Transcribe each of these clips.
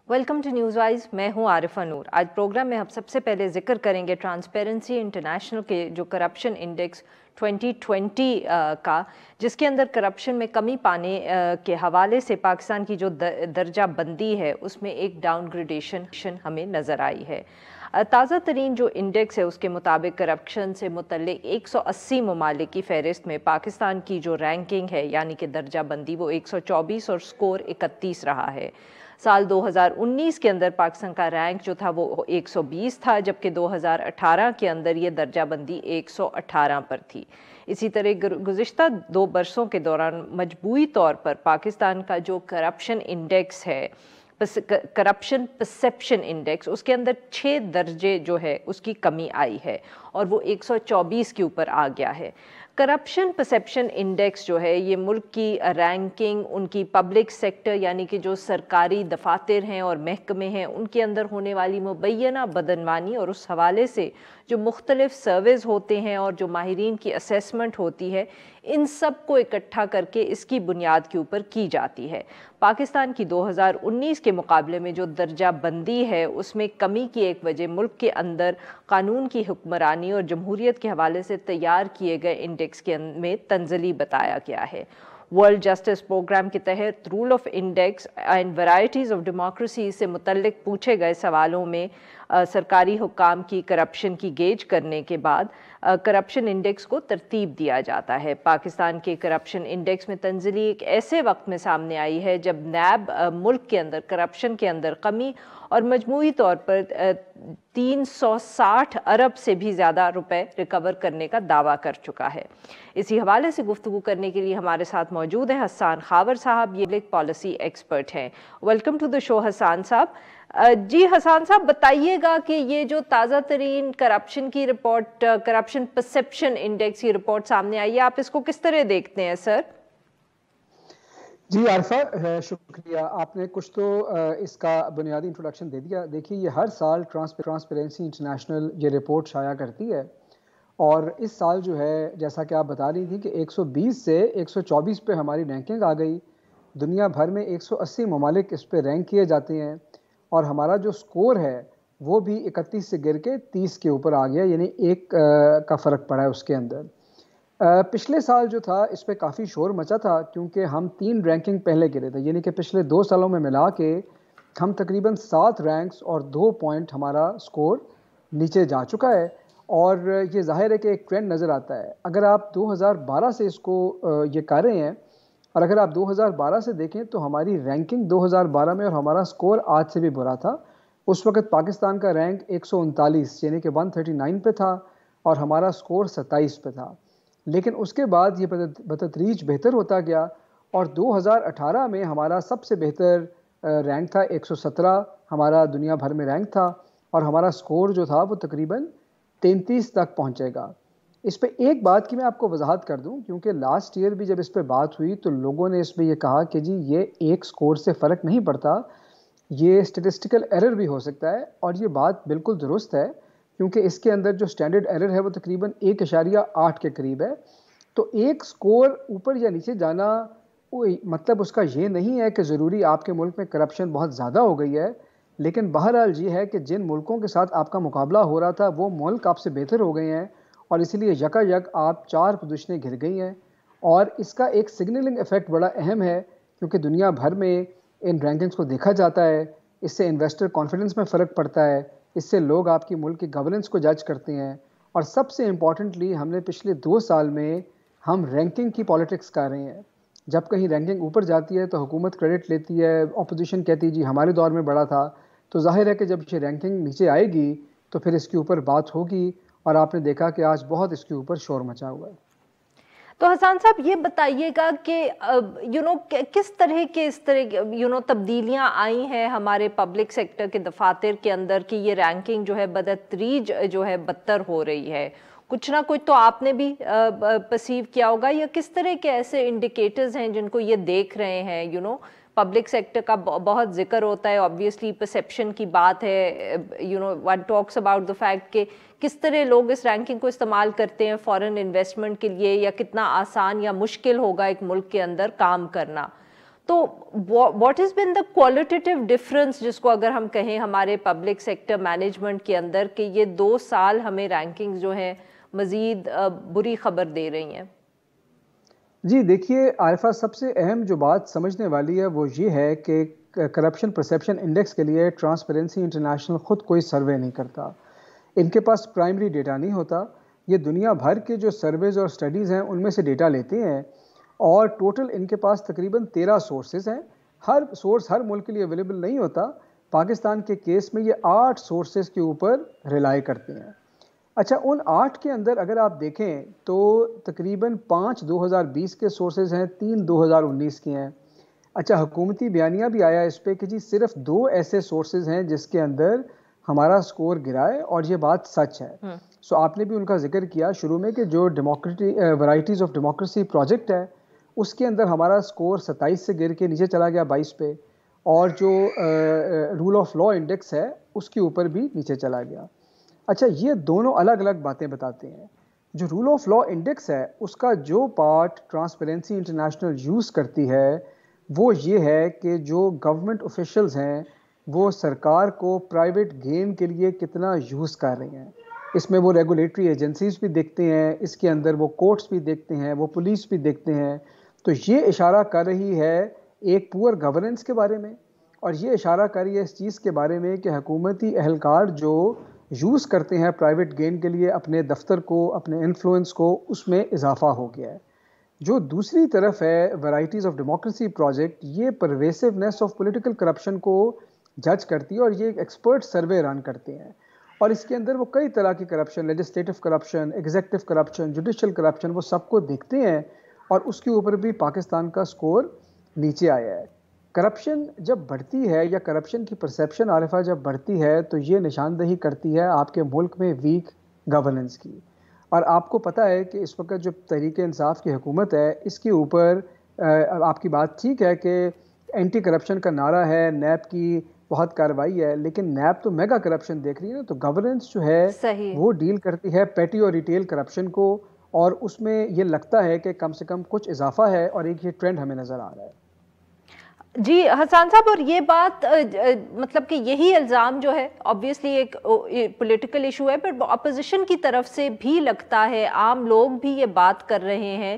Welcome to news wise. मैं हूं आरिफा नूर। आज प्रोग्राम में हम सबसे पहले जिक्र करेंगे ट्रांसपेरेंसी इंटरनेशनल के जो करप्शन इंडेक्स 2020 का, जिसके अंदर करप्शन में कमी पाने के हवाले से पाकिस्तान की जो दर्जा बंदी है उसमें एक डाउनग्रेडेशन हमें नज़र आई है। ताज़ा तरीन जो इंडेक्स है उसके मुताबिक करप्शन से मुतल्लिक 180 ममालिक की फ़हरिस्त में पाकिस्तान की जो रैंकिंग है यानी कि दर्जा बंदी वो 124 और स्कोर 31 रहा है। साल 2019 के अंदर पाकिस्तान का रैंक जो था वो 120 था, जबकि 2018 के अंदर ये दर्जा बंदी 118 पर थी। इसी तरह गुज़िश्ता 2 बरसों के दौरान मजबूरी तौर पर पाकिस्तान का जो करप्शन इंडेक्स है, करप्शन परसेप्शन इंडेक्स, उसके अंदर 6 दर्जे जो है उसकी कमी आई है और वो 124 के ऊपर आ गया है। करप्शन परसेप्शन इंडेक्स जो है ये मुल्क की रैंकिंग उनकी पब्लिक सेक्टर यानी कि जो सरकारी दफातर हैं और महकमे हैं उनके अंदर होने वाली मुबैना बदनवानी और उस हवाले से जो मुख्तलिफ सर्वेज होते हैं और जो माहिरीन की असेसमेंट होती है, इन सब को इकट्ठा करके इसकी बुनियाद के ऊपर की जाती है। पाकिस्तान की 2019 के मुकाबले में जो दर्जा बंदी है उसमें कमी की एक वजह मुल्क के अंदर कानून की हुक्मरानी और जमहूरियत के हवाले से तैयार किए गए इंडेक्स के में तंजली बताया गया है। वर्ल्ड जस्टिस प्रोग्राम के तहत rule of index and varieties of democracy से मुतल्लिक पूछे गए सवालों में सरकारी हुक्काम की करप्शन की गेज करने के बाद करप्शन इंडेक्स को तरतीब दिया जाता है। पाकिस्तान के करप्शन इंडेक्स में तंजली एक ऐसे वक्त में सामने आई है जब नैब मुल्क के अंदर करप्शन के अंदर कमी और मजमूई तौर पर 360 अरब से भी ज़्यादा रुपए रिकवर करने का दावा कर चुका है। इसी हवाले से गुफ्तगू करने के लिए हमारे साथ मौजूद हैं हसन खावर साहब, ये पब्लिक पॉलिसी एक्सपर्ट हैं। Welcome to the show Hasan sahab. जी हसन साहब, बताइएगा कि ये जो ताज़ा तरीन करप्शन की रिपोर्ट, करप्शन परसेप्शन इंडेक्स की रिपोर्ट सामने आई है, आप इसको किस तरह देखते हैं सर? जी आरफा, शुक्रिया। आपने कुछ तो इसका बुनियादी इंट्रोडक्शन दे दिया। देखिए, ये हर साल ट्रांसपेरेंसी इंटरनेशनल ये रिपोर्ट शाया करती है और इस साल जो है, जैसा कि आप बता रही थी कि 120 से 124 पे हमारी रैंकिंग आ गई। दुनिया भर में 180 ममालिक इस पे रैंक किए जाते हैं और हमारा जो स्कोर है वो भी 31 से गिर के 30 के ऊपर आ गया, यानी एक का फ़र्क पड़ा है उसके अंदर। पिछले साल जो था इस पे काफ़ी शोर मचा था क्योंकि हम 3 रैंकिंग पहले गिरे थे, यानी कि पिछले 2 सालों में मिला के हम तकरीबन 7 रैंक्स और 2 पॉइंट हमारा स्कोर नीचे जा चुका है और ये जाहिर है कि एक ट्रेंड नज़र आता है। अगर आप 2012 से इसको ये कर रहे हैं और अगर आप 2012 से देखें तो हमारी रैंकिंग 2012 में और हमारा स्कोर आज से भी बुरा था। उस वक्त पाकिस्तान का रैंक 139 यानी कि 139 पे था और हमारा स्कोर 27 पे था। लेकिन उसके बाद ये बतदरीज बेहतर होता गया और 2018 में हमारा सबसे बेहतर रैंक था 117, हमारा दुनिया भर में रैंक था और हमारा स्कोर जो था वो तकरीबन 33 तक पहुंचेगा। इस पे एक बात की मैं आपको वजाहत कर दूं, क्योंकि लास्ट ईयर भी जब इस पे बात हुई तो लोगों ने इसमें ये कहा कि जी ये एक स्कोर से फ़र्क नहीं पड़ता, ये स्टेटिस्टिकल एरर भी हो सकता है। और ये बात बिल्कुल दुरुस्त है क्योंकि इसके अंदर जो स्टैंडर्ड एरर है वो तकरीबन 1.8 के करीब है। तो एक स्कोर ऊपर या नीचे जाना मतलब उसका ये नहीं है कि ज़रूरी आपके मुल्क में करप्शन बहुत ज़्यादा हो गई है, लेकिन बहरहाल ये है कि जिन मुल्कों के साथ आपका मुकाबला हो रहा था वो मुल्क आपसे बेहतर हो गए हैं और इसीलिए यकायक आप 4 पोजीशनें गिर गई हैं। और इसका एक सिग्नलिंग इफ़ेक्ट बड़ा अहम है क्योंकि दुनिया भर में इन रैंकिंग्स को देखा जाता है, इससे इन्वेस्टर कॉन्फिडेंस में फ़र्क पड़ता है, इससे लोग आपकी मुल्क की गवर्नेंस को जज करते हैं और सबसे इम्पॉर्टेंटली हमने पिछले 2 साल में हम रैंकिंग की पॉलिटिक्स कर रहे हैं। जब कहीं रैंकिंग ऊपर जाती है तो हुकूमत क्रेडिट लेती है, ऑपोजिशन कहती है जी हमारे दौर में बड़ा था। तो जाहिर है कि जब ये रैंकिंग नीचे आएगी तो फिर इसके ऊपर बात होगी और आपने देखा कि आज बहुत इसके ऊपर शोर मचा हुआ है। तो हसन साहब, ये बताइएगा कि किस तरह के इस तरह तब्दीलियां आई हैं हमारे पब्लिक सेक्टर के दफातर के अंदर कि ये रैंकिंग जो है बदतरीज जो है बदतर हो रही है। कुछ ना कुछ तो आपने भी परसीव किया होगा, या किस तरह के ऐसे इंडिकेटर्स हैं जिनको ये देख रहे हैं? पब्लिक सेक्टर का बहुत जिक्र होता है, ऑब्वियसली परसेप्शन की बात है, one talks about the fact कि किस तरह लोग इस रैंकिंग को इस्तेमाल करते हैं फॉरेन इन्वेस्टमेंट के लिए, या कितना आसान या मुश्किल होगा एक मुल्क के अंदर काम करना। تو what is been the qualitative difference جس کو اگر ہم کہیں ہمارے پبلک سیکٹر مینجمنٹ کے اندر کہ یہ 2 سال ہمیں رینکنگ جو ہیں مزید بری خبر دے رہی ہیں؟ جی دیکھیے عارفہ، سب سے اہم جو بات سمجھنے والی ہے وہ یہ ہے کہ کرپشن پرسیپشن انڈیکس کے لیے ٹرانسپیرنسی انٹرنیشنل خود کوئی سروے نہیں کرتا. ان کے پاس پرائمری ڈیٹا نہیں ہوتا. یہ دنیا بھر کے جو سرویز اور سٹڈیز ہیں ان میں سے ڈیٹا لیتے ہیں، اور ٹوٹل ان کے پاس تقریباً 13 سورسز ہیں. ہر سورس ہر ملک کے لیے اویلیبل نہیں ہوتا. پاکستان کے کیس میں یہ 8 سورسز کے اوپر ریلائی کرتے ہیں. اچھا، ان 8 کے اندر اگر آپ دیکھیں تو تقریباً 5 2020 کے سورسز ہیں، 3 2019 کے ہیں. اچھا، حکومتی بیانیہ بھی آیا اس پہ کہ جی صرف 2 ایسے سورسز ہیں جس کے اندر ہمارا سکور گرا ہے، اور یہ بات سچ ہے. سو آپ نے بھی ان کا ذکر کیا شروع میں کہ جو ورائٹیز آف ڈیموکریسی پروجیکٹ ہے اس کے اندر ہمارا سکور 27 سے گر کے نیچے چلا گیا 22 پہ، اور جو رول آف لا انڈیکس ہے اس کے اوپر بھی نیچے چلا گیا. اچھا، یہ دونوں الگ الگ باتیں بتاتے ہیں. جو رول آف لا انڈیکس ہے اس کا جو پارٹ ٹرانسپیرنسی انٹرنیشنل یوز کرتی ہے وہ یہ ہے کہ جو گورنمنٹ آفیشلز ہیں وہ سرکار کو پرائیویٹ گین کے لیے کتنا یوز کر رہے ہیں. اس میں وہ ریگولیٹری ایجنسیز بھی دیکھتے ہیں، اس کے اندر وہ کورٹس بھی دیکھتے ہیں، وہ پولیس بھی دیکھتے ہیں. تو یہ اشارہ کر رہی ہے ایک پور گورننس کے بارے میں، اور یہ اشارہ کر رہی ہے اس چیز کے بارے میں کہ حکومتی اہلکار جو یوز کرتے ہیں پرائیویٹ گین کے لیے اپنے دفتر کو، اپنے انفلوئنس کو، اس میں اضافہ ہو گیا ہے. جو دوسری طرف ہے ورائٹیز آف ڈیموکریسی پروجیکٹ، یہ پرویسونیس آف پولیٹیکل کرپشن کو جج کرتی ہے، اور یہ ایک ایکسپرٹ سروے رن کرتے ہیں. اور اس کے اندر وہ کئی طرح کی corruption, legislative corruption, executive corruption, judicial corruption, وہ سب کو دیکھتے ہیں، اور اس کے اوپر بھی پاکستان کا سکور نیچے آیا ہے. کرپشن جب بڑھتی ہے یا کرپشن کی پرسیپشن عارفہ جب بڑھتی ہے تو یہ نشاندہی کرتی ہے آپ کے ملک میں ویک گورننس کی. اور آپ کو پتہ ہے کہ اس وقت جو تحریک انصاف کی حکومت ہے اس کے اوپر آپ کی بات ٹھیک ہے کہ اینٹی کرپشن کا نعرہ ہے، نیب کی بہت کارروائی ہے، لیکن نیب تو میگا کرپشن دیکھ رہی ہے نا. تو گورننس جو ہے صحیح. وہ ڈیل کرتی ہے پیٹی اور ریٹیل کرپشن کو، اور اس میں یہ لگتا ہے کہ کم سے کم کچھ اضافہ ہے، اور ایک یہ ٹرینڈ ہمیں نظر آ رہا ہے. جی حسان صاحب، اور یہ بات مطلب کہ یہی الزام جو ہے آبویسلی ایک پولیٹیکل ایشو ہے، پر اپوزیشن کی طرف سے بھی لگتا ہے، عام لوگ بھی یہ بات کر رہے ہیں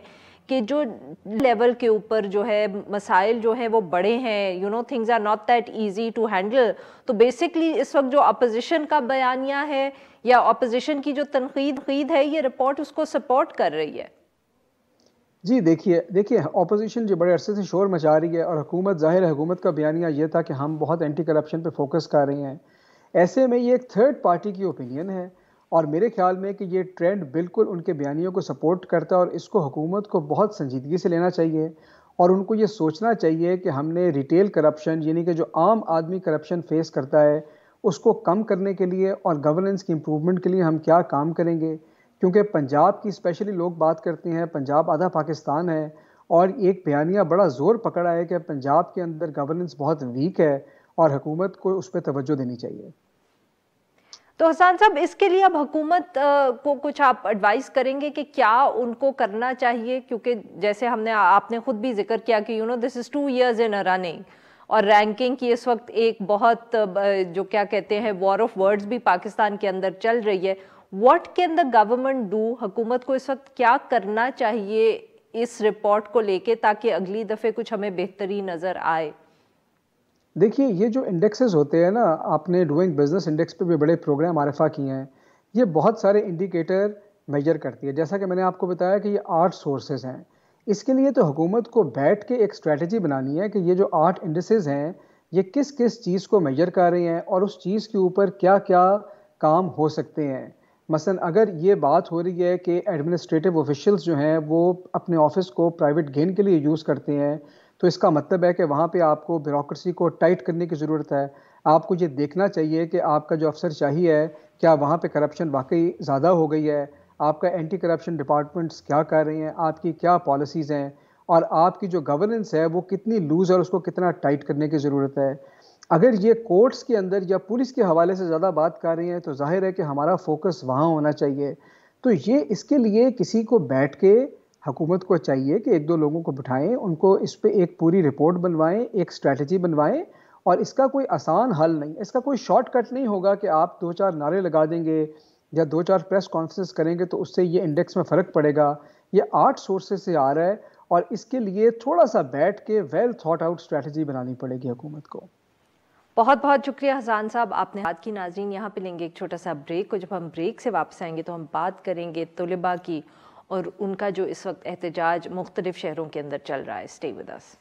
کہ جو لیول کے اوپر جو ہے مسائل جو ہیں وہ بڑے ہیں، things are not that easy to handle. تو بیسکلی اس وقت جو اپوزیشن کا بیانیہ ہے یا اپوزیشن کی جو تنقید ہے، یہ رپورٹ اس کو سپورٹ کر رہی ہے. جی دیکھیے اپوزیشن جو بڑے عرصے سے شور مچا رہی ہے، اور حکومت، ظاہر ہے حکومت کا بیانیہ یہ تھا کہ ہم بہت اینٹی کرپشن پہ فوکس کر رہے ہیں. ایسے میں یہ ایک تھرڈ پارٹی کی اوپینین ہے، اور میرے خیال میں کہ یہ ٹرینڈ بالکل ان کے بیانیوں کو سپورٹ کرتا ہے، اور اس کو حکومت کو بہت سنجیدگی سے لینا چاہیے، اور ان کو یہ سوچنا چاہیے کہ ہم نے ریٹیل کرپشن، یعنی کہ جو عام آدمی کرپشن فیس کرتا ہے، اس کو کم کرنے کے لیے اور گورننس کی امپروومنٹ کے لیے ہم کیا کام کریں گے. کیونکہ پنجاب کی اسپیشلی لوگ بات کرتے ہیں، پنجاب آدھا پاکستان ہے، اور ایک بیانیہ بڑا زور پکڑا ہے کہ پنجاب کے اندر گورننس بہت ویک ہے، اور حکومت کو اس پہ توجہ دینی چاہیے. تو حسان صاحب، اس کے لیے اب حکومت کو کچھ آپ ایڈوائز کریں گے کہ کیا ان کو کرنا چاہیے؟ کیونکہ جیسے آپ نے خود بھی ذکر کیا کہ دس از 2 years in a running، اور رینکنگ کی اس وقت ایک بہت جو کیا کہتے ہیں وار آف ورڈز بھی پاکستان کے اندر چل رہی ہے. What can the government do? حکومت کو اس وقت کیا کرنا چاہیے اس رپورٹ کو لے کے تاکہ اگلی دفعہ کچھ ہمیں بہتری نظر آئے؟ دیکھیے یہ جو انڈیکسز ہوتے ہیں نا، آپ نے ڈوئنگ بزنس انڈیکس پہ بھی بڑے پروگرام عارفہ کیے ہیں. یہ بہت سارے انڈیکیٹر میجر کرتی ہے. جیسا کہ میں نے آپ کو بتایا کہ یہ 8 سورسز ہیں. اس کے لیے تو حکومت کو بیٹھ کے ایک اسٹریٹجی بنانی ہے کہ یہ جو 8 انڈیسز ہیں یہ کس کس چیز کو میجر کر رہے ہیں، اور اس چیز کے اوپر کیا کیا کام ہو سکتے ہیں. مثلا اگر یہ بات ہو رہی ہے کہ ایڈمنسٹریٹو آفیشلز جو ہیں وہ اپنے آفس کو پرائیویٹ گین کے لیے یوز کرتے ہیں، تو اس کا مطلب ہے کہ وہاں پہ آپ کو بیوروکریسی کو ٹائٹ کرنے کی ضرورت ہے. آپ کو یہ دیکھنا چاہیے کہ آپ کا جو افسر شاہی ہے کیا وہاں پہ کرپشن واقعی زیادہ ہو گئی ہے، آپ کا اینٹی کرپشن ڈپارٹمنٹس کیا کر رہے ہیں، آپ کی کیا پالیسیز ہیں، اور آپ کی جو گورننس ہے وہ کتنی لوز ہے اور اس کو کتنا ٹائٹ کرنے کی ضرورت ہے. اگر یہ کورٹس کے اندر یا پولیس کے حوالے سے زیادہ بات کر رہی ہیں تو ظاہر ہے کہ ہمارا فوکس وہاں ہونا چاہیے. تو یہ اس کے لیے کسی کو بیٹھ کے حکومت کو چاہیے کہ 1-2 لوگوں کو بٹھائیں, ان کو اس پہ ایک پوری رپورٹ بنوائیں, ایک اسٹریٹجی بنوائیں, اور اس کا کوئی آسان حل نہیں, اس کا کوئی شارٹ کٹ نہیں ہوگا کہ آپ 2-4 نعرے لگا دیں گے یا 2-4 پریس کانفرنس کریں گے تو اس سے یہ انڈیکس میں فرق پڑے گا. یہ 8 سورسز سے آ رہا ہے اور اس کے لیے تھوڑا سا بیٹھ کے ویل تھاٹ آؤٹ اسٹریٹجی بنانی پڑے گی حکومت کو. بہت بہت شکریہ حسان صاحب, آپ نے بات کی. ناظرین, یہاں پہ لیں گے ایک چھوٹا سا بریک, اور جب ہم بریک سے واپس آئیں گے تو ہم بات کریں گے طلباء کی اور ان کا جو اس وقت احتجاج مختلف شہروں کے اندر چل رہا ہے. Stay with us.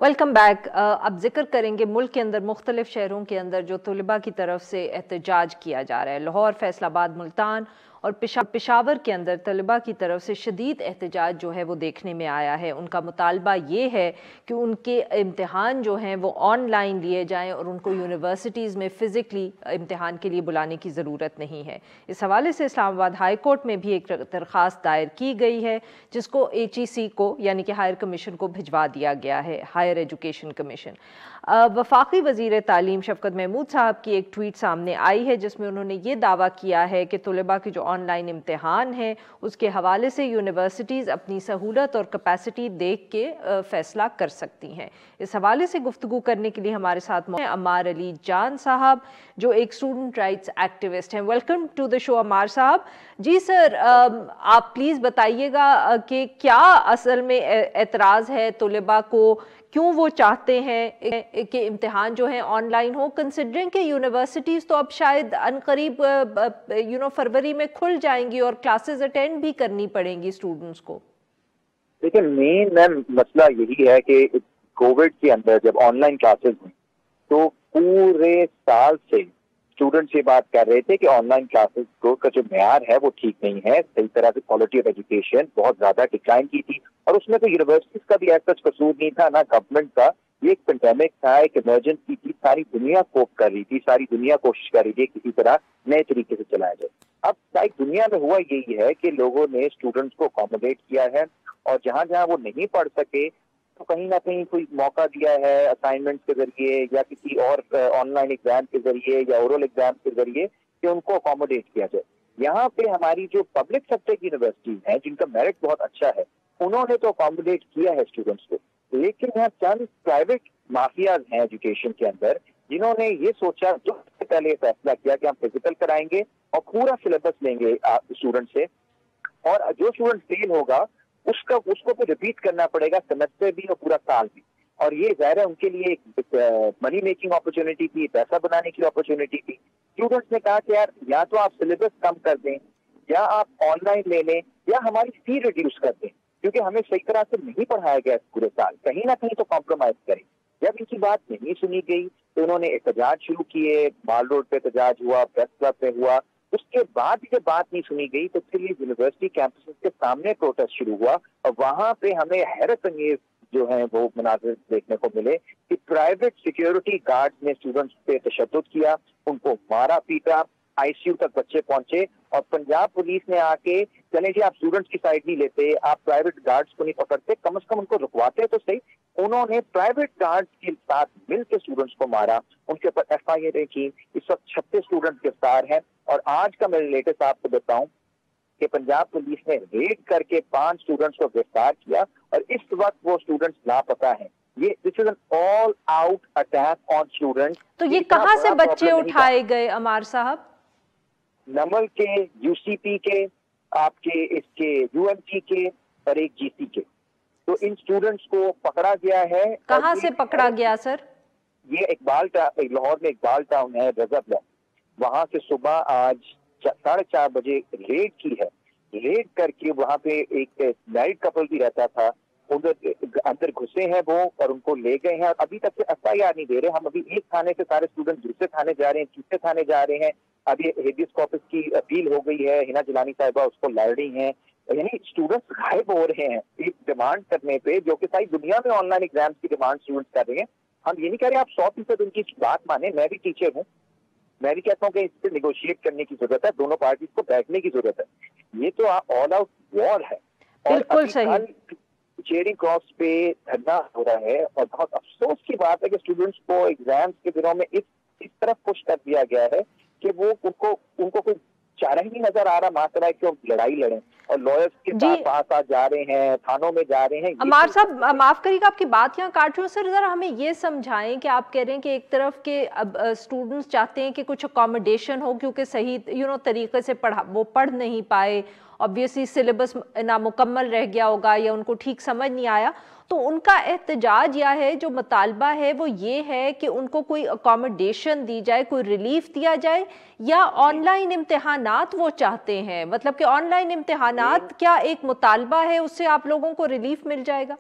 Welcome back. اب ذکر کریں گے ملک کے اندر مختلف شہروں کے اندر جو طلباء کی طرف سے احتجاج کیا جا رہا ہے. لاہور, فیصل آباد, ملتان اور پشاور کے اندر طلباء کی طرف سے شدید احتجاج جو ہے وہ دیکھنے میں آیا ہے. ان کا مطالبہ یہ ہے کہ ان کے امتحان جو ہیں وہ آن لائن لیے جائیں اور ان کو یونیورسٹیز میں فزیکلی امتحان کے لیے بلانے کی ضرورت نہیں ہے. اس حوالے سے اسلام آباد ہائی کورٹ میں بھی ایک درخواست دائر کی گئی ہے جس کو HEC کو یعنی کہ ہائر کمیشن کو بھجوا دیا گیا ہے, ہائر ایجوکیشن کمیشن. وفاقی وزیر تعلیم شفقت محمود صاحب کی ایک ٹویٹ سامنے آئی ہے جس میں انہوں نے یہ دعویٰ کیا ہے کہ طلباء کی جو آن لائن امتحان ہے اس کے حوالے سے یونیورسٹیز اپنی سہولت اور کیپیسٹی دیکھ کے فیصلہ کر سکتی ہیں. اس حوالے سے گفتگو کرنے کے لیے ہمارے ساتھ عمار علی جان صاحب جو ایک اسٹوڈنٹ رائٹس ایکٹیوسٹ ہیں. ویلکم ٹو دا شو عمار صاحب. جی سر, آپ پلیز بتائیے گا کہ کیا اصل میں اعتراض ہے طلباء کو, کیوں وہ چاہتے ہیں کہ امتحان جو ہیں آن لائن ہو, کنسیڈرنگ کہ یونیورسٹیز تو اب شاید عنقریب فروری میں کھل جائیں گی اور کلاسز اٹینڈ بھی کرنی پڑیں گی اسٹوڈنٹس کو. دیکھیں, مین مسئلہ یہی ہے کہ کووڈ کے اندر جب آن لائن کلاسز ہوئی تو پورے سال سے اسٹوڈنٹس یہ بات کر رہے تھے کہ آن لائن کلاسز کا جو معیار ہے وہ ٹھیک نہیں ہے, صحیح طرح سے کوالٹی آف ایجوکیشن بہت زیادہ ڈکلائن کی تھی, اور اس میں تو یونیورسٹیز کا بھی ایسا قصور نہیں تھا, نہ گورنمنٹ کا. یہ ایک پینڈیمک تھا, ایک ایمرجنسی تھی, ساری دنیا کوپ کر رہی تھی, ساری دنیا کوشش کر رہی تھی کسی طرح نئے طریقے سے چلایا جائے. اب ساری دنیا میں ہوا یہی ہے کہ لوگوں نے اسٹوڈنٹس کو اکوموڈیٹ کیا ہے, اور جہاں جہاں وہ نہیں پڑھ سکے تو کہیں نہ کہیں کوئی موقع دیا ہے اسائنمنٹ کے ذریعے یا کسی اور آن لائن ایگزام کے ذریعے یا اورل ایگزام کے ذریعے کہ ان کو اکوموڈیٹ کیا جائے. یہاں پہ ہماری جو پبلک سیکٹر کی یونیورسٹیز ہیں جن کا میرٹ بہت اچھا ہے, انہوں نے تو اکوموڈیٹ کیا ہے اسٹوڈنٹس کو, لیکن یہاں چند پرائیویٹ مافیاز ہیں ایجوکیشن کے اندر جنہوں نے یہ سوچا, جو سے پہلے یہ فیصلہ کیا کہ ہم فزیکل کرائیں گے اور پورا سلیبس لیں گے اسٹوڈنٹ سے, اور جو اسٹوڈنٹ فیل ہوگا اس کو پھر ریپیٹ کرنا پڑے گا سیمسٹر بھی اور پورا سال بھی. اور یہ ظاہر ہے ان کے لیے ایک منی میکنگ اپرچونٹی تھی, پیسہ بنانے کی اپرچونٹی تھی. اسٹوڈنٹس نے کہا کہ یار یا تو آپ سلیبس کم کر دیں یا آپ آن لائن لے لیں یا ہماری فی ریڈیوس کر دیں, کیونکہ ہمیں صحیح طرح سے نہیں پڑھایا گیا پورے سال, کہیں نہ کہیں تو کمپرومائز کریں. جب ان کی بات نہیں سنی گئی تو انہوں نے احتجاج شروع کیے, مال روڈ پہ احتجاج ہوا, پریس کلب پہ ہوا. اس کے بعد جب بات نہیں سنی گئی تو پھر یہ یونیورسٹی کیمپسز کے سامنے پروٹیسٹ شروع ہوا, اور وہاں پہ ہمیں حیرت انگیز جو ہیں وہ مناظر دیکھنے کو ملے کہ پرائیویٹ سیکیورٹی گارڈز نے اسٹوڈنٹس پہ تشدد کیا, ان کو مارا پیٹا, ICU تک بچے پہنچے, اور پنجاب پولیس نے آ کے چلیں جی آپ اسٹوڈنٹس کی سائڈ نہیں لیتے, آپ پرائیویٹ گارڈز کو نہیں پکڑتے, کم از کم ان کو رکواتے تو صحیح. انہوں نے پرائیویٹ گارڈز کے ساتھ مل کے اسٹوڈنٹس کو مارا, ان کے اوپر FIR کی. اس وقت 36 اسٹوڈنٹ گرفتار ہیں, اور آج کا میں لیٹسٹ آپ کو بتاؤں کہ پنجاب پولیس نے ریڈ کر کے 5 اسٹوڈنٹس کو گرفتار کیا, اور اس وقت وہ اسٹوڈنٹس لاپتہ ہیں. یہ this is an all out attack on students. تو یہ کہاں سے بچے اٹھائے گئے عمار صاحب؟ نمل کے, UCP کے, آپ کے اس کے UMT کے, اور ایک GC کے. تو ان اسٹوڈنٹس کو پکڑا گیا ہے. کہاں سے پکڑا گیا سر؟ یہ لاہور میں اقبال ٹاؤن ہے, رضب ہے, وہاں سے صبح آج 4:30 بجے ریڈ کی ہے. ریڈ کر کے وہاں پہ ایک میرڈ کپل بھی رہتا تھا, اندر گھسے ہیں وہ اور ان کو لے گئے ہیں. ابھی تک سے FIR نہیں دے رہے. ہم ابھی ایک تھانے سے سارے اسٹوڈنٹ دوسرے تھانے جا رہے ہیں, تیسرے تھانے جا رہے ہیں. ابھی ہیبیس کارپس کی اپیل ہو گئی ہے, ہنا جیلانی صاحبہ اس کو لڑ رہی ہیں. یعنی اسٹوڈنٹس غائب ہو رہے ہیں ایک ڈیمانڈ کرنے پہ, جو کہ ساری دنیا میں آن لائن ایگزامس کی ڈیمانڈ اسٹوڈنٹس کر رہے ہیں. ہم یہ نہیں کہہ رہے آپ 100% ان کی بات مانیں, میں بھی ٹیچر ہوں, میں بھی کہتا ہوں کہ اس سے نیگوشیٹ کرنے کی ضرورت ہے, دونوں پارٹیز کو بیٹھنے کی ضرورت ہے. یہ تو آل آؤٹ وار ہے. بالکل صحیح. चेयरिंग क्रॉस पे धरना हो रहा है और बहुत अफसोस की बात है कि स्टूडेंट्स को एग्जाम्स के दिनों में इस तरफ पुश कर दिया गया है कि वो उनको कोई चारा ही नहीं नजर आ रहा मास्टर कि वो लड़ाई लड़ें और लॉयर्स के पास जा रहे हैं, थानों में जा रहे हैं। अमार साहब माफ करिएगा आपकी बात यहाँ काट रही हूँ सर, जरा हमें ये समझाएं कि आप कह रहे हैं कि एक तरफ के अब स्टूडेंट्स चाहते हैं कि कुछ अकोमोडेशन हो क्योंकि सही तरीके से वो पढ़ नहीं पाए, ऑब्वियसली सिलेबस नामुकम्मल रह गया होगा या उनको ठीक समझ नहीं आया, तो उनका एहतजाज या है जो मुतालबा है वो ये है कि उनको कोई अकोमोडेशन दी जाए, कोई रिलीफ दिया जाए, या ऑनलाइन इम्तिहानात वो चाहते हैं? मतलब कि ऑनलाइन इम्तिहानात क्या एक मुतालबा है, उससे आप लोगों को रिलीफ मिल जाएगा?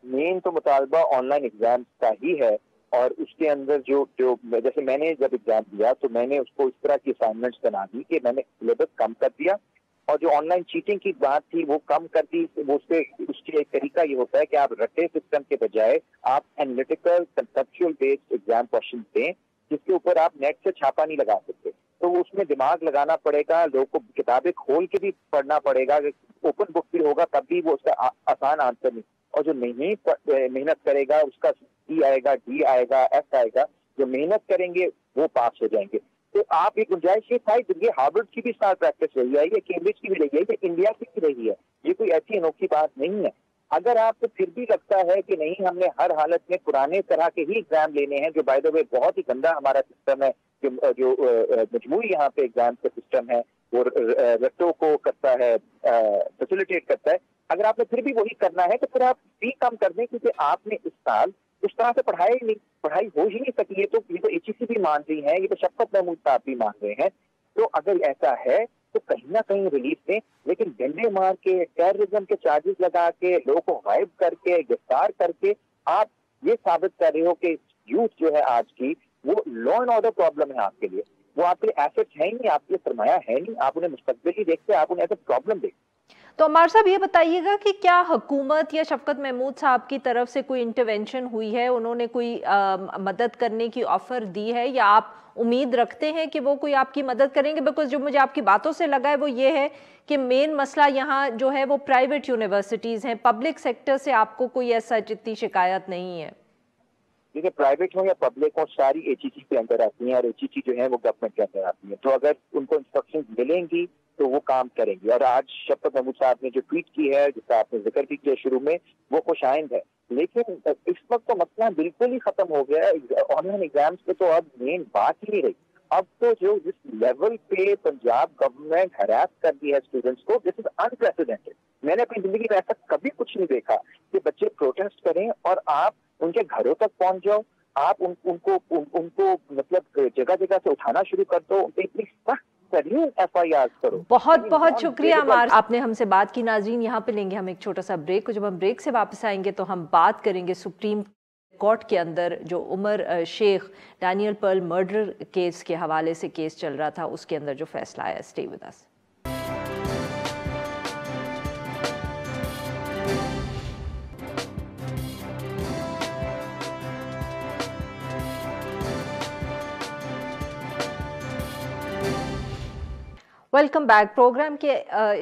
मेन तो मुतालबा ऑनलाइन एग्जाम का ही है और उसके अंदर जो जैसे मैंने जब एग्जाम दिया तो मैंने उसको इस तरह की असाइनमेंट्स बना दी कि मैंने सिलेबस कम कर दिया और जो ऑनलाइन चीटिंग की बात थी वो कम कर दी। वो उसके एक तरीका ये होता है कि आप रटे सिस्टम के बजाय आप analytical conceptual based exam question दें जिसके ऊपर आप नेट से छापा नहीं लगा सकते, तो उसमें दिमाग लगाना पड़ेगा, लोगों को किताबें खोल के भी पढ़ना पड़ेगा, ओपन बुक भी होगा तब भी वो उसका आसान आंसर नहीं, और जो नहीं मेहनत करेगा उसका सी आएगा, डी आएगा, एफ आएगा, जो मेहनत करेंगे वो पास हो जाएंगे। तो आप ये गुंजाइश ये था, ये हार्वर्ड की भी स्टार प्रैक्टिस रही है, ये कैम्ब्रिज की भी रही है, ये इंडिया की भी रही है, ये कोई ऐसी अनोखी बात नहीं है। अगर आपको फिर भी लगता है कि नहीं हमने हर हालत में पुराने तरह के ही एग्जाम लेने हैं, जो बाय द वे बहुत ही गंदा हमारा सिस्टम है, जो मजमूरी यहाँ पे एग्जाम का सिस्टम है वो रट्टों को करता है, फैसिलिटेट करता है, अगर आपने फिर भी वही करना है तो फिर आप फी कम कर दें, क्योंकि आपने इस साल उस तरह से पढ़ाई हो ही नहीं सकी। ये तो एचईसी भी मान रही है, ये तो शफकत महमूद साहब भी मान रहे हैं। तो अगर ऐसा है तो कहीं ना कहीं रिलीफ दें, लेकिन डंडे मार के, टेररिज्म के चार्जेस लगा के, लोगों को गायब करके, गिरफ्तार करके आप ये साबित कर रहे हो कि यूथ जो है आज की वो लॉ एंड ऑर्डर प्रॉब्लम है आपके लिए, वो आपके लिए एसेट्स है ही नहीं, आपके लिए सरमाया है नहीं, आप उन्हें मुस्तकबिल ही देखते, आप उन्हें एज ए प्रॉब्लम देखते। तो अमार साहब ये बताइएगा कि क्या हुकूमत या शफकत महमूद साहब की तरफ से कोई इंटरवेंशन हुई है, उन्होंने कोई मदद करने की ऑफर दी है, या आप उम्मीद रखते हैं कि वो कोई आपकी मदद करेंगे? बिकॉज जो मुझे आपकी बातों से लगा है वो ये है कि मेन मसला यहाँ जो है वो प्राइवेट यूनिवर्सिटीज़ हैं, पब्लिक सेक्टर से आपको कोई ऐसा जितनी शिकायत नहीं है। देखिए प्राइवेट हो या पब्लिक हो सारी एचईसी के अंदर आती हैं और एचईसी जो है वो गवर्नमेंट के अंदर आती है, तो अगर उनको इंस्ट्रक्शंस मिलेंगी तो वो काम करेंगी। और आज शफकत महमूद साहब ने जो ट्वीट की है जिसका आपने जिक्र भी किया शुरू में, वो खुशाइंद है, लेकिन इस वक्त तो मसला बिल्कुल ही खत्म हो गया है। ऑनलाइन एग्जाम्स पे तो अब मेन बात ही नहीं रही। अब तो जो जिस लेवल पे पंजाब गवर्नमेंट हरास कर दी है स्टूडेंट्स को, दिस इज अनप्रेसिडेंटेड। मैंने अपनी जिंदगी में ऐसा कभी कुछ नहीं देखा कि बच्चे प्रोटेस्ट करें और आप उनके घरों तक पहुंच जाओ, आप उनको मतलब जगह जगह से उठाना शुरू कर दो, उनके इतनी सख्त FIR करो। बहुत बहुत शुक्रिया अमार, आपने हमसे बात की। नाज़रीन यहाँ पे लेंगे हम एक छोटा सा ब्रेक, जब हम ब्रेक से वापस आएंगे तो हम बात करेंगे सुप्रीम कोर्ट के अंदर जो Omar Sheikh Daniel Pearl murder case के हवाले से केस चल रहा था, उसके अंदर जो फैसला आया। Stay with us. Welcome back. Programme के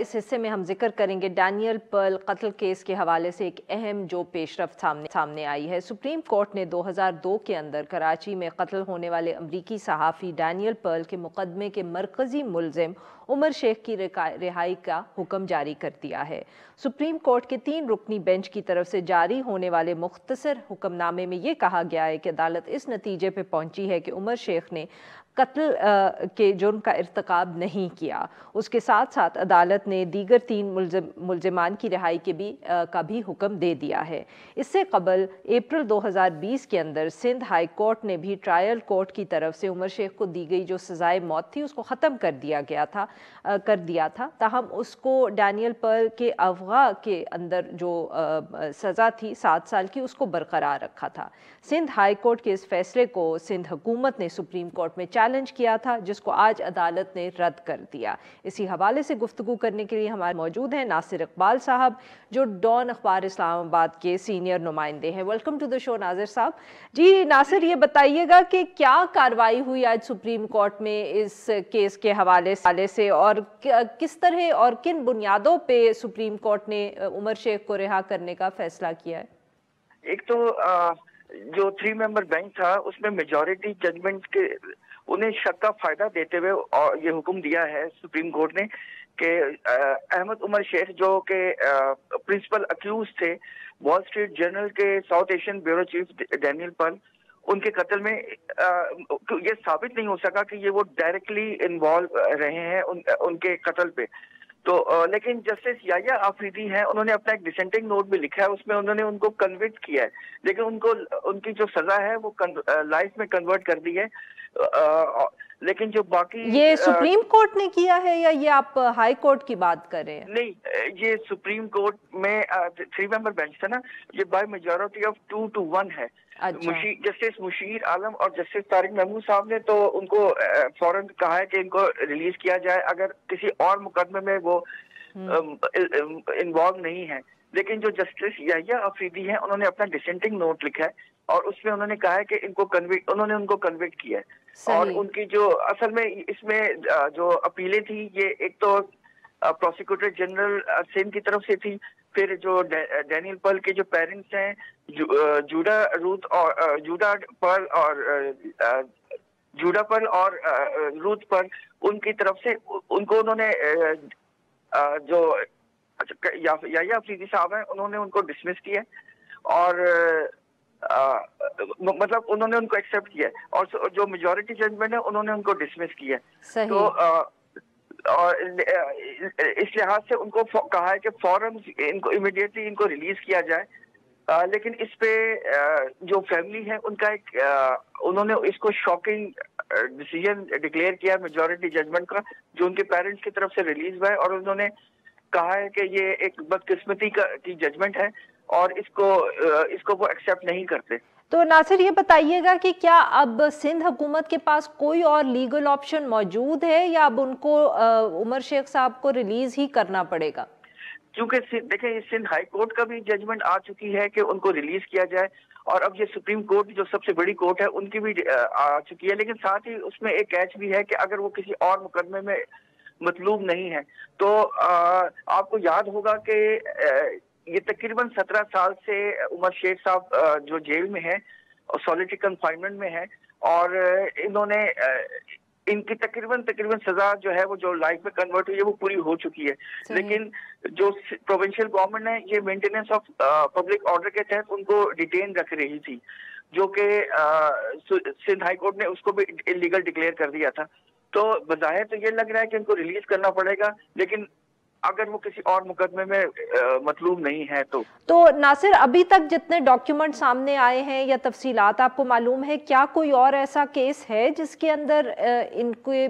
इस हिस्से में हम जिक्र करेंगे डैनियल पर्ल कत्ल केस के हवाले से एक अहम जो पेशरफ्त सामने आई है। सुप्रीम कोर्ट ने 2002 के अंदर कराची में कत्ल होने वाले अमरीकी सहाफ़ी डैनियल पर्ल के मुकदमे के मरकज़ी मुलजिम उमर शेख की रिहाई का हुक्म जारी कर दिया है। सुप्रीम कोर्ट के 3 रुकनी बेंच की तरफ से जारी होने वाले मुख्तसर हुक्मनामे में ये कहा गया है कि अदालत इस नतीजे पर पहुंची है कि उमर शेख ने कत्ल के जुर्म का इर्तकाब नहीं किया। उसके साथ साथ अदालत ने दीगर 3 मुलजिमान की रिहाई का भी हुक्म दे दिया है। इससे कबल अप्रैल 2020 के अंदर सिंध हाई कोर्ट ने भी ट्रायल कोर्ट की तरफ से उमर शेख को दी गई जो सजाए मौत थी उसको ख़त्म कर दिया था। ताहम उसको डैनियल पर्ल के अगवा के अंदर जो सज़ा थी 7 साल की, उसको बरकरार रखा था। सिंध हाई कोर्ट के इस फैसले को सिंध हुकूमत ने सुप्रीम कोर्ट में चैलेंज किया था, जिसको आज अदालत ने रद्द कर दिया। इसी हवाले से गुफ्तगू करने के लिए हमारे मौजूद हैं नासिर इकबाल साहब, जो डॉन अखबार इस्लामाबाद के सीनियर नुमाइंदे हैं। Welcome to the show Nasir sahab. जी नासिर, ये बताइएगा कि क्या कार्रवाई हुई आज सुप्रीम कोर्ट में इस केस के हवाले से, और किस तरह और किन बुनियादों पे सुप्रीम कोर्ट ने उमर शेख को रिहा करने का फैसला किया है? एक तो जो 3 मेंबर बेंच था उसमें मेजॉरिटी जजमेंट के उन्हें शक का फायदा देते हुए और ये हुक्म दिया है सुप्रीम कोर्ट ने कि अहमद उमर शेख जो के प्रिंसिपल अक्यूज थे वॉल स्ट्रीट जर्नल के South Asian bureau chief Daniel Pearl, उनके कत्ल में ये साबित नहीं हो सका कि ये वो डायरेक्टली इन्वॉल्व रहे हैं उनके कत्ल पे। तो लेकिन जस्टिस याया आफरीदी हैं, उन्होंने अपना एक डिसेंटिंग नोट भी लिखा है, उसमें उन्होंने उनको कन्विक्ट किया है, लेकिन उनको उनकी जो सजा है वो लाइफ में कन्वर्ट कर दी है। लेकिन जो बाकी ये सुप्रीम कोर्ट ने किया है या ये आप हाई कोर्ट की बात कर रहे हैं? नहीं, ये सुप्रीम कोर्ट में 3 मेंबर बेंच था ना, ये बाय मेजॉरिटी ऑफ 2 to 1 है। अच्छा। जस्टिस मुशीर आलम और जस्टिस तारिक महमूद साहब ने तो उनको फौरन कहा है कि इनको रिलीज किया जाए अगर किसी और मुकदमे में वो इन्वॉल्व नहीं है। लेकिन जो जस्टिस याया अफरीदी हैं, उन्होंने अपना डिसेंटिंग नोट लिखा है और उसमें उन्होंने कहा है कि उन्होंने उनको कन्विक्ट किया है। और उनकी जो असल में इसमें जो अपीलें थी, ये एक तो प्रोसिक्यूटर जनरल सिंध की तरफ से थी, फिर जो डैनियल पर्ल के जो पेरेंट्स हैं जूडा पर्ल और रूथ पर्ल, उनकी तरफ से उनको उन्होंने जो याया अफरीदी साहब हैं उन्होंने उनको डिसमिस किया और मतलब उन्होंने उनको एक्सेप्ट किया और जो मेजॉरिटी जजमेंट है उन्होंने उनको डिसमिस किया। तो और इस लिहाज से उनको कहा है कि फौरन इनको इमीडिएटली इनको रिलीज किया जाए। लेकिन इस पे जो फैमिली है उनका उन्होंने इसको शॉकिंग डिसीजन डिक्लेयर किया मेजॉरिटी जजमेंट का, जो उनके पेरेंट्स की तरफ से रिलीज हुआ है, और उन्होंने कहा है कि ये एक बदकिस्मती की जजमेंट है और इसको वो एक्सेप्ट नहीं करते। तो नासिर, ये बताइएगा कि क्या अब सिंध हुकूमत के पास कोई और लीगल ऑप्शन मौजूद है या अब उनको उमर शेख साहब को रिलीज ही करना पड़ेगा? क्योंकि देखें, सिंध हाई कोर्ट का भी जजमेंट आ चुकी है कि उनको रिलीज किया जाए, और अब ये सुप्रीम कोर्ट जो सबसे बड़ी कोर्ट है उनकी भी आ चुकी है। लेकिन साथ ही उसमें एक कैच भी है कि अगर वो किसी और मुकदमे में मतलूब नहीं है तो आपको याद होगा कि ये तकरीबन 17 साल से उमर शेख साहब जो जेल में है और सॉलिटरी कन्फाइनमेंट में है, और इनकी तकरीबन सजा जो है वो जो लाइफ में कन्वर्ट हुई है वो पूरी हो चुकी है। लेकिन जो प्रोविंशियल गवर्नमेंट है ये मेंटेनेंस ऑफ पब्लिक ऑर्डर के तहत उनको डिटेन रख रही थी, जो कि सिंध हाई कोर्ट ने उसको भी इलीगल डिक्लेयर कर दिया था। तो बज़ाहिर तो ये लग रहा है कि इनको रिलीज करना पड़ेगा, लेकिन अगर वो किसी और मुकदमे में मतलूब नहीं है तो नासिर, अभी तक जितने डॉक्यूमेंट सामने आए हैं या तफसीलात आपको मालूम है, क्या कोई और ऐसा केस है जिसके अंदर इनके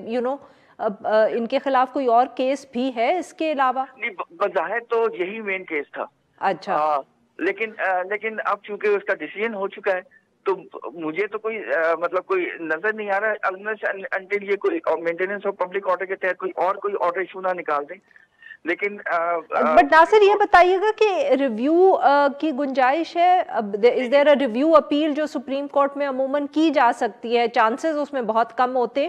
इनके खिलाफ कोई और केस भी है इसके अलावा? नहीं, बज़ाहिर तो यही मेन केस था। अच्छा। लेकिन अब चूंकि उसका डिसीजन हो चुका है तो मुझे तो कोई मतलब कोई नजर नहीं आ रहा है अनटिल ये कोई मेंटेनेंस ऑफ पब्लिक ऑर्डर के तहत कोई ऑर्डर इशू ना निकाल दें। लेकिन बट नासिर, ये बताइएगा कि रिव्यू की गुंजाइश है? Is there a review appeal जो सुप्रीम कोर्ट में अमूमन की जा सकती है? चांसेस उसमें बहुत कम होते,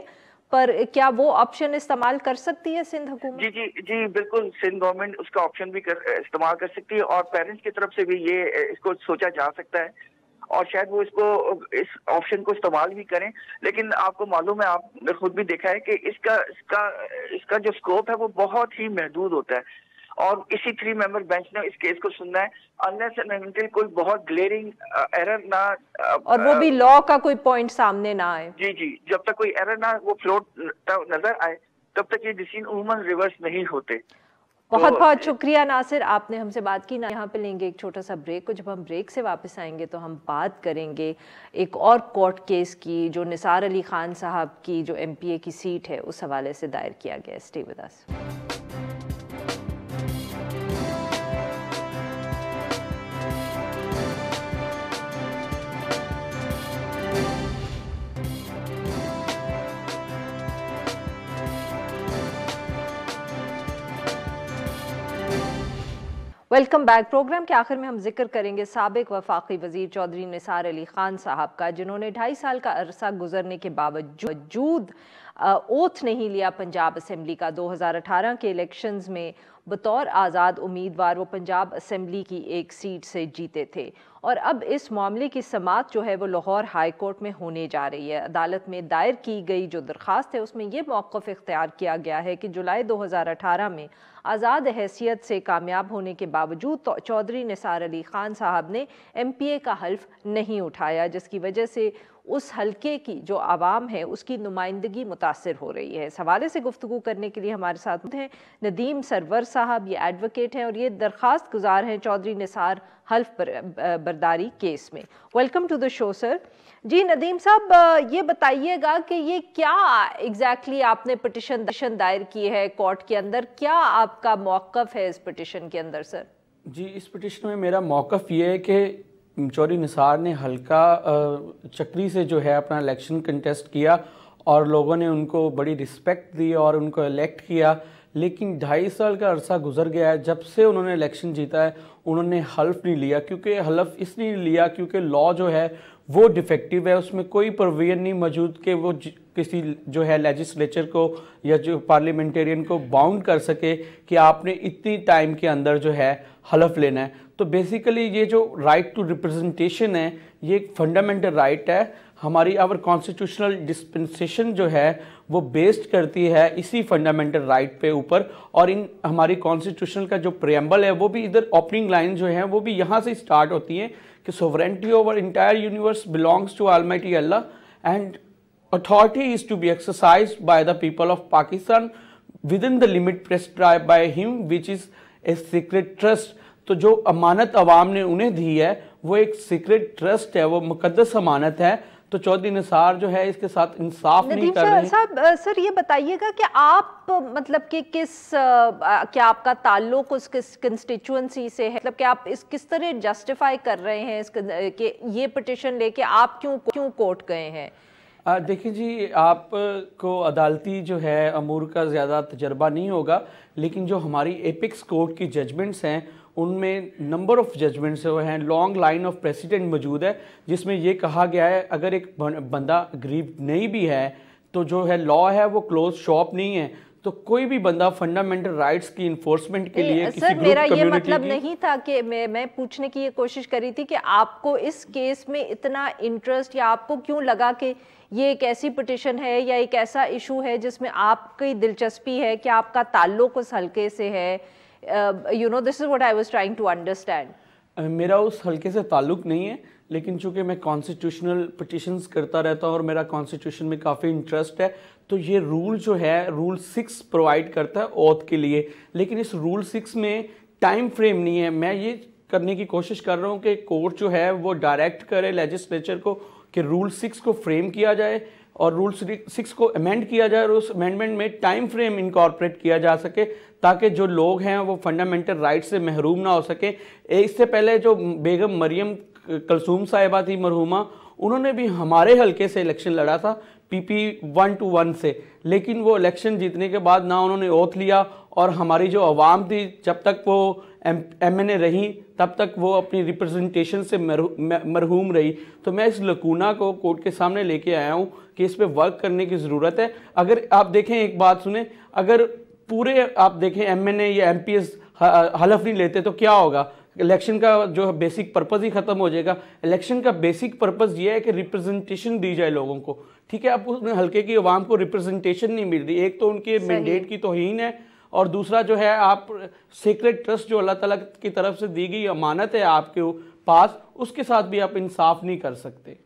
पर क्या वो ऑप्शन इस्तेमाल कर सकती है सिंध हुकूमत? जी बिल्कुल, सिंध गवर्नमेंट उसका ऑप्शन भी इस्तेमाल कर सकती है, और पेरेंट्स की तरफ से भी ये इसको सोचा जा सकता है और शायद वो इस ऑप्शन को इस्तेमाल भी करें। लेकिन आपको मालूम है, आपने खुद भी देखा है कि इसका जो स्कोप है वो बहुत ही महदूद होता है, और इसी 3 मेंबर बेंच ने इस केस को सुनना है अनलेस एंड अनटिल कोई बहुत ग्लेयरिंग एरर ना, और वो भी लॉ का कोई पॉइंट सामने ना आए। जी, जब तक कोई एरर ना वो फ्लोट नजर आए तब तक ये डिसीजन उम्मन रिवर्स नहीं होते। बहुत बहुत शुक्रिया नासिर, आपने हमसे बात की। यहाँ पे लेंगे एक छोटा सा ब्रेक को, जब हम ब्रेक से वापस आएंगे तो हम बात करेंगे एक और कोर्ट केस की जो निसार अली खान साहब की जो MPA की सीट है उस हवाले से दायर किया गया। Stay with us. Welcome back. Programme के आखिर में हम जिक्र करेंगे साबिक वफाकी वजीर चौधरी निसार अली खान साहब का, जिन्होंने 2.5 साल का अरसा गुजरने के बावजूद ओथ नहीं लिया पंजाब असेंबली का। 2018 के इलेक्शंस में बतौर आज़ाद उम्मीदवार वो पंजाब असेंबली की एक सीट से जीते थे और अब इस मामले की समाअत जो है वो लाहौर हाई कोर्ट में होने जा रही है। अदालत में दायर की गई जो दरख्वास्त है उसमें ये मौक़िफ़ इख्तियार किया गया है कि जुलाई 2018 में आज़ाद हैसियत से कामयाब होने के बावजूद चौधरी निसार अली खान साहब ने MPA का हल्फ नहीं उठाया, जिसकी वजह से उस हलके की जो आवाम है उसकी नुमाइंदगी मुतासिर हो रही है। इस हवाले से गुफ्तगू करने के लिए हमारे साथ हैं नदीम सरवर साहब, ये एडवोकेट हैं और ये दरख्वास्त गुजार हैं चौधरी निसार हल्फ बरदारी केस में। Welcome to the show sir. जी नदीम साहब, ये बताइएगा कि ये क्या एग्जैक्टली आपने पिटिशन दायर की है कोर्ट के अंदर, क्या आपका मौक़िफ़ है इस पिटिशन के अंदर सर? जी, इस पिटिशन में मेरा मौक़िफ़ ये है कि चौधरी निसार ने हल्का चक्री से जो है अपना इलेक्शन कंटेस्ट किया और लोगों ने उनको बड़ी रिस्पेक्ट दी और उनको इलेक्ट किया, लेकिन 2.5 साल का अरसा गुजर गया है जब से उन्होंने इलेक्शन जीता है, उन्होंने हल्फ नहीं लिया। क्योंकि हल्फ इसलिए लिया क्योंकि लॉ जो है वो डिफेक्टिव है, उसमें कोई प्रोविजन नहीं मौजूद कि वो किसी जो है लेजिस्लेचर को या जो पार्लियामेंटेरियन को बाउंड कर सके कि आपने इतनी टाइम के अंदर जो है हल्फ लेना है। तो बेसिकली ये जो राइट टू रिप्रेजेंटेशन है ये एक फंडामेंटल राइट है। हमारी आवर कॉन्स्टिट्यूशनल डिस्पेंसेशन जो है वो बेस्ड करती है इसी फंडामेंटल राइट पे ऊपर, और इन हमारी कॉन्स्टिट्यूशन का जो प्रेम्बल है वो भी इधर ओपनिंग लाइन जो है वो भी यहाँ से स्टार्ट होती है कि sovereignty over entire universe belongs to almighty Allah and authority is to be exercised by the people of Pakistan within the limit prescribed by him which is a secret trust। तो जो अमानत अवाम ने उन्हें दी है वो एक सीक्रेट ट्रस्ट है, वो मुकद्दस अमानत है। तो चौधरी निसार जो है इसके साथ इंसाफ नहीं कर रहे हैं। सर ये बताइएगा कि आप मतलब कि क्या आपका ताल्लुक उस कंस्टिट्यूएंसी से है, मतलब कि आप किस तरह जस्टिफाई कर रहे हैं कि ये पिटिशन लेके आप क्यों कोर्ट गए हैं? देखिए जी, आपको अदालती जो है अमूर का ज़्यादा तजर्बा नहीं होगा, लेकिन जो हमारी एपिक्स कोर्ट की जजमेंट्स हैं उनमें नंबर ऑफ़ जजमेंट्स वो हैं, लॉन्ग लाइन ऑफ प्रेसिडेंट मौजूद है जिसमें ये कहा गया है अगर एक बंदा गरीब नहीं भी है तो जो है लॉ है वो क्लोज शॉप नहीं है। तो कोई भी बंदा फंडामेंटल राइट्स की इन्फोर्समेंट के लिए किसी ग्रुप मेरा ये मतलब नहीं था कि मैं पूछने की ये कोशिश करी थी कि आपको इस केस में इतना इंटरेस्ट या आपको क्यों लगा कि ये एक ऐसी पिटिशन है या एक ऐसा इशू है जिसमें आपकी दिलचस्पी है कि आपका ताल्लुक उस हल्के से है। You know, this is what I was trying to understand. मेरा उस हल्के से ताल्लुक नहीं है, लेकिन चूंकि मैं कॉन्स्टिट्यूशनल पिटिशंस करता रहता हूँ और मेरा कॉन्स्टिट्यूशन में काफ़ी इंटरेस्ट है, तो ये रूल जो है रूल 6 प्रोवाइड करता है ओथ के लिए, लेकिन इस रूल 6 में टाइम फ्रेम नहीं है। मैं ये करने की कोशिश कर रहा हूँ कि कोर्ट जो है वो डायरेक्ट करे लेजिस्लेचर को कि रूल 6 को फ्रेम किया जाए और रूल 6 को अमेंड किया जाए और उस अमेंडमेंट में टाइम फ्रेम इनकॉर्पोरेट किया जा सके ताकि जो लोग हैं वो फंडामेंटल राइट से महरूम ना हो सके। इससे पहले जो बेगम मरियम कलसूम साहिबा थी मरहुमा, उन्होंने भी हमारे हल्के से इलेक्शन लड़ा था PP 1-1 से, लेकिन वो इलेक्शन जीतने के बाद ना उन्होंने ओथ लिया और हमारी जो आवाम थी जब तक वो MNA रही तब तक वो अपनी रिप्रेजेंटेशन से मरहूम रही। तो मैं इस लकूना को कोर्ट के सामने लेके आया हूँ कि इस पे वर्क करने की ज़रूरत है। अगर आप देखें, एक बात सुने, अगर पूरे आप देखें MNA या MPs हलफ नहीं लेते तो क्या होगा? इलेक्शन का जो बेसिक पर्पज़ ही ख़त्म हो जाएगा। इलेक्शन का बेसिक पर्पज़ ये है कि रिप्रेजेंटेशन दी जाए लोगों को, ठीक है। अब उस हल्के की आवाम को रिप्रेजेंटेशन नहीं मिल रही, एक तो उनके मैंडेट की तौहीन है और दूसरा जो है आप सीक्रेट ट्रस्ट जो अल्लाह ताला की तरफ से दी गई अमानत है आपके पास, उसके साथ भी आप इंसाफ नहीं कर सकते।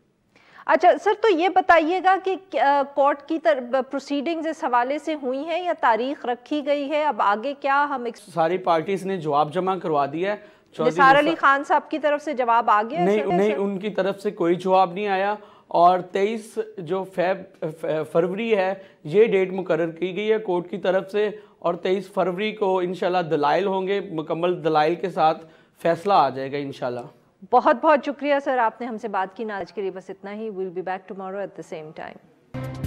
अच्छा सर, तो ये बताइएगा कि कोर्ट की प्रोसीडिंग्स इस हवाले से हुई हैं या तारीख रखी गई है? अब आगे क्या हम सारी पार्टीज ने जवाब जमा करवा दिया है। निसार अली खान साहब की तरफ से जवाब आ गया? नहीं, उनकी तरफ से कोई जवाब नहीं आया और 23 जो फरवरी है ये डेट मुकर्रर की गई है कोर्ट की तरफ से और 23 फरवरी को इंशाल्लाह दलाइल होंगे, मुकम्मल दलाइल के साथ फैसला आ जाएगा इंशाल्लाह। बहुत बहुत शुक्रिया सर, आपने हमसे बात की। आज के लिए बस इतना ही। Will be back tomorrow at the same time.